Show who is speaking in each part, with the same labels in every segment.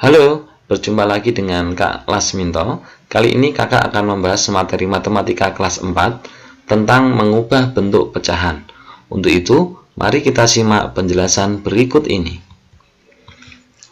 Speaker 1: Halo, berjumpa lagi dengan Kak Lasminto. Kali ini kakak akan membahas materi matematika kelas 4 tentang mengubah bentuk pecahan. Untuk itu, mari kita simak penjelasan berikut ini.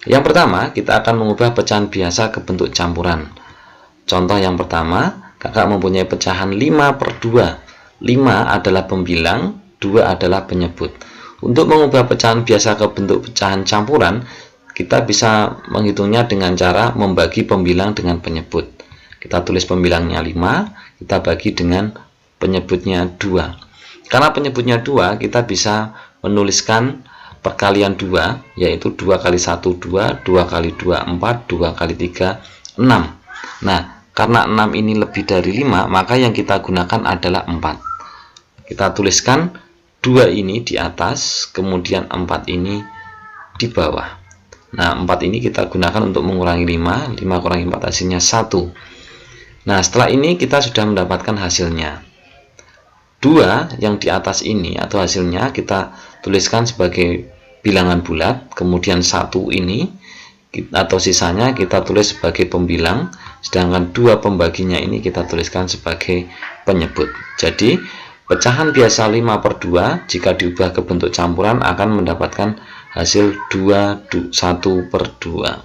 Speaker 1: Yang pertama, kita akan mengubah pecahan biasa ke bentuk campuran. Contoh yang pertama, kakak mempunyai pecahan 5/2. 5 adalah pembilang, 2 adalah penyebut. Untuk mengubah pecahan biasa ke bentuk pecahan campuran, kita bisa menghitungnya dengan cara membagi pembilang dengan penyebut. Kita tulis pembilangnya 5, kita bagi dengan penyebutnya 2. Karena penyebutnya 2, kita bisa menuliskan perkalian 2, yaitu 2 kali 1, 2, 2 kali 2, 4, 2 kali 3, 6. Nah, karena 6 ini lebih dari 5, maka yang kita gunakan adalah 4. Kita tuliskan 2 ini di atas, kemudian 4 ini di bawah. Nah, 4 ini kita gunakan untuk mengurangi 5. 5 kurangi 4 hasilnya 1. Nah, setelah ini kita sudah mendapatkan hasilnya. 2 yang di atas ini atau hasilnya kita tuliskan sebagai bilangan bulat. Kemudian 1 ini atau sisanya kita tulis sebagai pembilang. Sedangkan 2 pembaginya ini kita tuliskan sebagai penyebut. Jadi, pecahan biasa 5/2 jika diubah ke bentuk campuran akan mendapatkan hasil 1/2.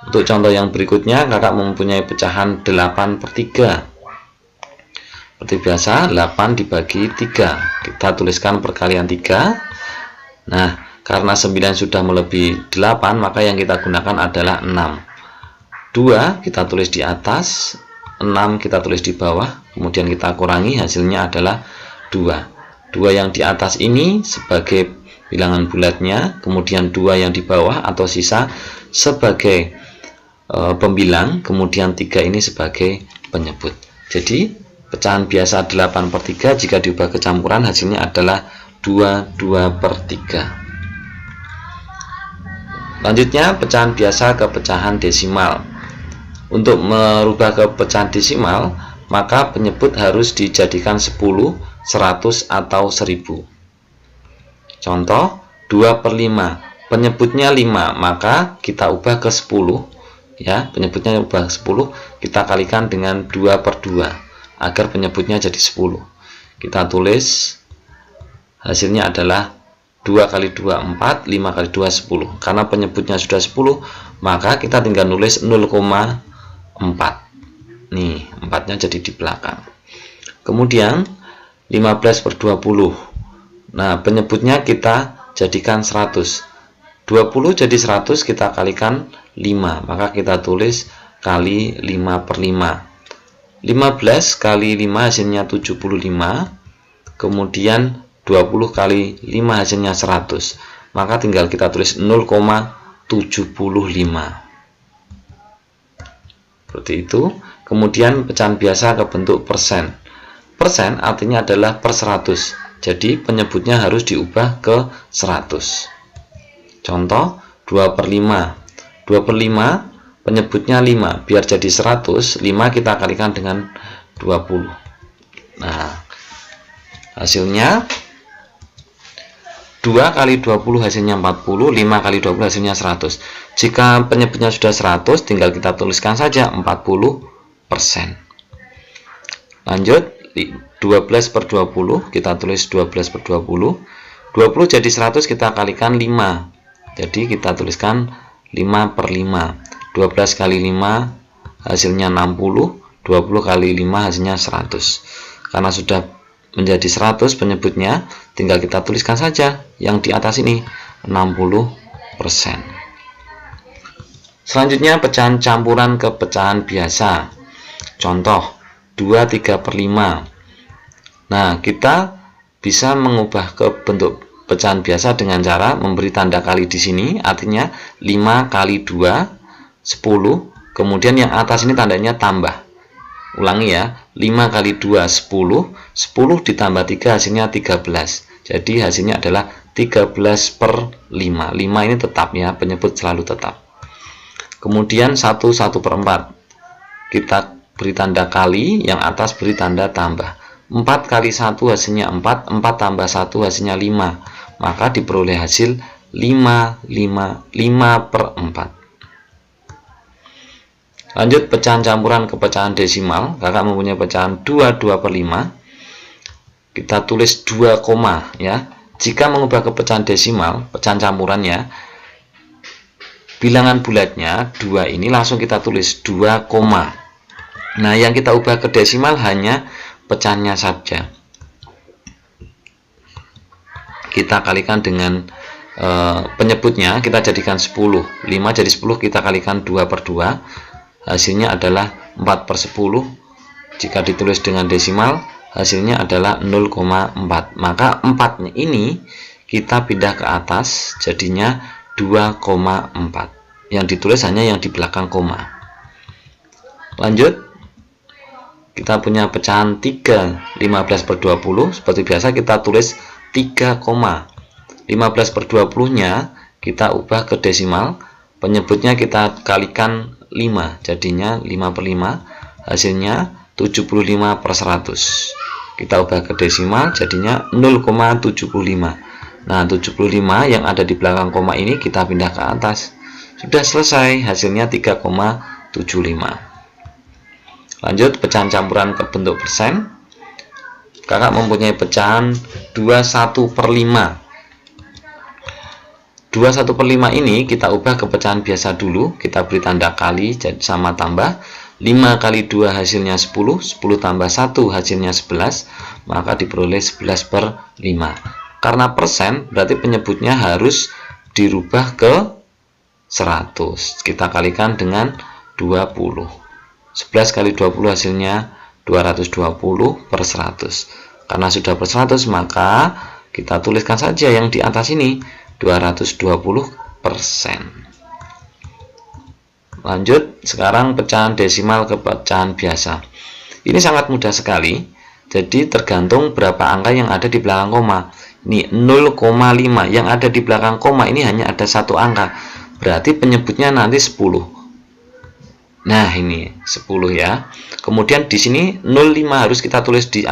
Speaker 1: Untuk contoh yang berikutnya, kakak mempunyai pecahan 8/3. Seperti biasa, 8 dibagi 3. Kita tuliskan perkalian 3. Nah, karena 9 sudah melebihi 8, maka yang kita gunakan adalah 6. 2 kita tulis di atas, 6 kita tulis di bawah, kemudian kita kurangi, hasilnya adalah 2. 2 yang di atas ini sebagai bilangan bulatnya, kemudian 2 yang di bawah atau sisa sebagai pembilang, kemudian 3 ini sebagai penyebut. Jadi pecahan biasa 8/3 jika diubah ke campuran hasilnya adalah 2/3. Lanjutnya pecahan biasa ke pecahan desimal. Untuk merubah ke pecahan desimal, maka penyebut harus dijadikan 10, 100 atau 1000. Contoh 2/5, penyebutnya 5, maka kita ubah ke 10 ya, penyebutnya ubah 10, kita kalikan dengan 2/2 agar penyebutnya jadi 10. Kita tulis hasilnya adalah 2 kali 2 4, 5 kali 2 10. Karena penyebutnya sudah 10, maka kita tinggal nulis 0,4. Nih, 4-nya jadi di belakang. Kemudian 15/20. Nah, penyebutnya kita jadikan 100. 20 jadi 100, kita kalikan 5. Maka kita tulis kali 5/5. 15 kali 5 hasilnya 75. Kemudian 20 kali 5 hasilnya 100. Maka tinggal kita tulis 0,75. Seperti itu. Kemudian pecahan biasa ke bentuk persen. Persen artinya adalah per 100. Jadi penyebutnya harus diubah ke 100. Contoh 2/5. 2/5 penyebutnya 5. Biar jadi 100, 5 kita kalikan dengan 20. Nah, hasilnya 2 kali 20 hasilnya 40, 5 kali 20 hasilnya 100. Jika penyebutnya sudah 100, tinggal kita tuliskan saja 40%. Lanjut, 12/20, kita tulis 12/20. 20 jadi 100, kita kalikan 5. Jadi kita tuliskan 5/5. 12 kali 5 hasilnya 60, 20 kali 5 hasilnya 100. Karena sudah menjadi 100 penyebutnya, tinggal kita tuliskan saja yang di atas ini 60%. Selanjutnya pecahan campuran ke pecahan biasa. Contoh 2/3/5. Nah, kita bisa mengubah ke bentuk pecahan biasa dengan cara memberi tanda kali di sini, artinya 5 kali 2 10, kemudian yang atas ini tandanya tambah. Ulangi ya, 5 kali 2 10, 10 ditambah 3 hasilnya 13. Jadi hasilnya adalah 13/5. 5 ini tetap ya, penyebut selalu tetap. Kemudian 1/4. Kita beri tanda kali, yang atas beri tanda tambah. 4 kali 1 hasilnya 4, 4 tambah 1 hasilnya 5. Maka diperoleh hasil 5/4. Lanjut pecahan campuran ke pecahan desimal. Kakak mempunyai pecahan 2/5. Kita tulis 2 koma ya. Jika mengubah ke pecahan desimal, pecahan campurannya, bilangan bulatnya 2 ini langsung kita tulis 2 koma. Nah, yang kita ubah ke desimal hanya pecahannya saja. Kita kalikan dengan penyebutnya, kita jadikan 10. 5 jadi 10, kita kalikan 2/2. Hasilnya adalah 4/10. Jika ditulis dengan desimal, hasilnya adalah 0,4. Maka 4-nya ini kita pindah ke atas, jadinya 2,4. Yang ditulis hanya yang di belakang koma. Lanjut, kita punya pecahan 3, 15/20. Seperti biasa kita tulis 3 koma. 15/20-nya kita ubah ke desimal, penyebutnya kita kalikan 5, jadinya 5/5, hasilnya 75/100. Kita ubah ke desimal, jadinya 0,75. Nah, 75 yang ada di belakang koma ini kita pindah ke atas. Sudah selesai, hasilnya 3,75. Lanjut, pecahan campuran ke bentuk persen. Kakak mempunyai pecahan 21/5. 21/5 ini kita ubah ke pecahan biasa dulu. Kita beri tanda kali sama tambah. 5 kali 2 hasilnya 10. 10 tambah 1 hasilnya 11. Maka diperoleh 11/5. Karena persen, berarti penyebutnya harus dirubah ke 100. Kita kalikan dengan 20. 11 kali 20 hasilnya 220/100. Karena sudah per 100, maka kita tuliskan saja yang di atas ini, 220%. Lanjut, sekarang pecahan desimal ke pecahan biasa. Ini sangat mudah sekali. Jadi tergantung berapa angka yang ada di belakang koma. Ini 0,5. Yang ada di belakang koma ini hanya ada satu angka. Berarti penyebutnya nanti 10. Nah, ini 10 ya. Kemudian di sini 0,5 harus kita tulis di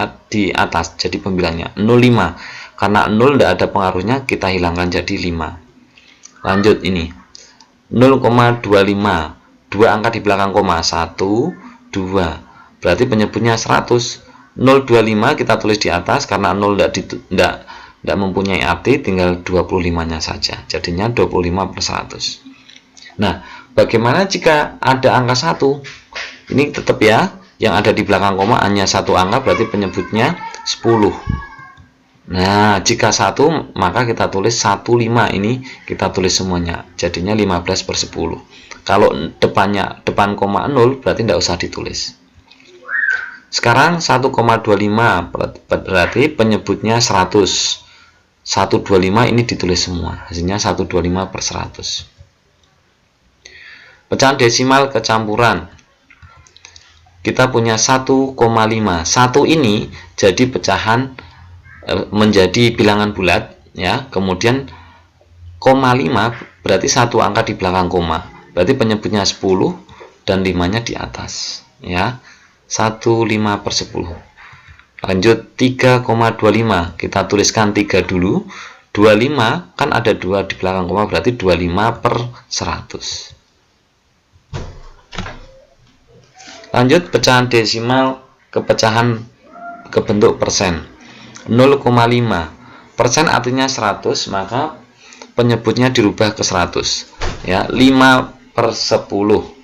Speaker 1: atas. Jadi pembilangnya 0,5. Karena 0 tidak ada pengaruhnya, kita hilangkan jadi 5. Lanjut ini 0,25. 2 angka di belakang koma, 1, 2. Berarti penyebutnya 100. 0,25 kita tulis di atas, karena 0 tidak mempunyai arti, tinggal 25-nya saja. Jadinya 25/100. Nah, bagaimana jika ada angka 1? Ini tetap ya, yang ada di belakang koma hanya satu angka, berarti penyebutnya 10. Nah, jika 1, maka kita tulis 15. Ini kita tulis semuanya, jadinya 15/10. Kalau depan koma 0, berarti tidak usah ditulis. Sekarang 1,25 berarti penyebutnya 100. 125 ini ditulis semua, hasilnya 125/100. Pecahan desimal kecampuran. Kita punya 1,5. 1 ini jadi pecahan menjadi bilangan bulat ya. Kemudian koma 5 berarti satu angka di belakang koma. Berarti penyebutnya 10 dan 5-nya di atas ya. 15/10. Lanjut 3,25. Kita tuliskan 3 dulu. 25 kan ada 2 di belakang koma, berarti 25/100. Lanjut pecahan desimal ke pecahan ke bentuk persen. 0,5. Persen artinya 100, maka penyebutnya dirubah ke 100 ya. 5/10.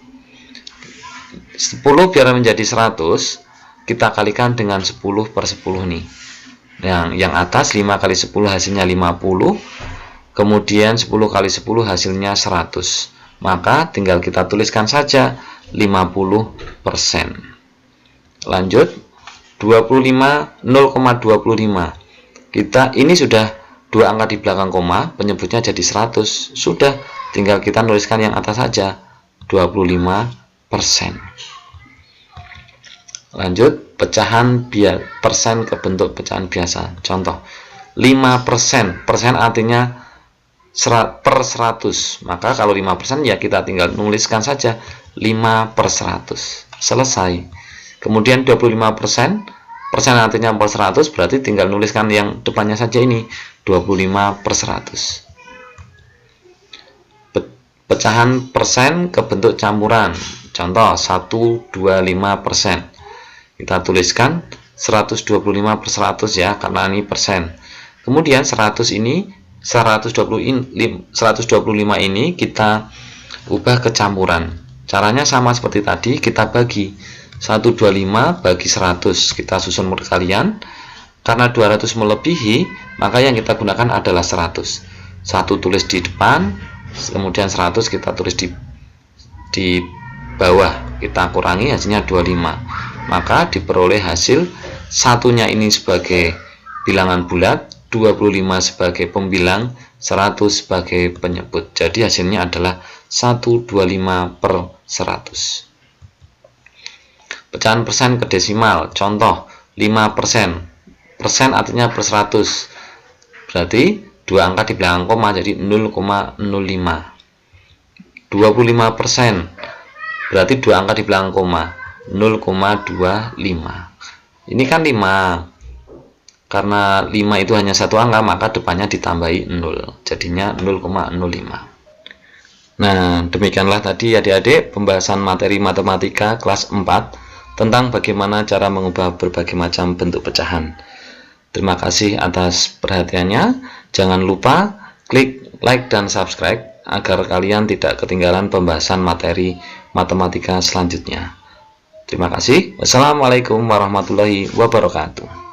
Speaker 1: 10 biar menjadi 100, kita kalikan dengan 10/10 nih. Yang atas 5 kali 10 hasilnya 50. Kemudian 10 kali 10 hasilnya 100. Maka tinggal kita tuliskan saja 50%. Lanjut 0,25. Kita ini sudah 2 angka di belakang koma, penyebutnya jadi 100. Sudah, tinggal kita nuliskan yang atas saja, 25%. Lanjut pecahan persen ke bentuk pecahan biasa. Contoh 5%. Persen artinya per 100. Maka kalau 5% ya kita tinggal nuliskan saja 5/100. Selesai. Kemudian 25%. Persen artinya per 100, berarti tinggal nuliskan yang depannya saja ini 25/100. pecahan persen ke bentuk campuran. Contoh 125%. Kita tuliskan 125/100 ya, karena ini persen. Kemudian 125 ini kita ubah ke campuran. Caranya sama seperti tadi, kita bagi 125 bagi 100, kita susun perkalian. Karena 200 melebihi, maka yang kita gunakan adalah 100. 1 tulis di depan, kemudian 100 kita tulis di bawah, kita kurangi hasilnya 25. Maka diperoleh hasil satunya ini sebagai bilangan bulat, 25 sebagai pembilang, 100 sebagai penyebut. Jadi hasilnya adalah 125/100. Pecahan persen ke desimal. Contoh 5%. Persen artinya per 100. Berarti dua angka di belakang koma, jadi 0,05. 25%. Berarti dua angka di belakang koma, 0,25. Ini kan 5. Karena 5 itu hanya satu angka, maka depannya ditambahi 0. Jadinya 0,05. Nah, demikianlah tadi adik-adik pembahasan materi matematika kelas 4 tentang bagaimana cara mengubah berbagai macam bentuk pecahan. Terima kasih atas perhatiannya. Jangan lupa klik like dan subscribe agar kalian tidak ketinggalan pembahasan materi matematika selanjutnya. Terima kasih. Wassalamualaikum warahmatullahi wabarakatuh.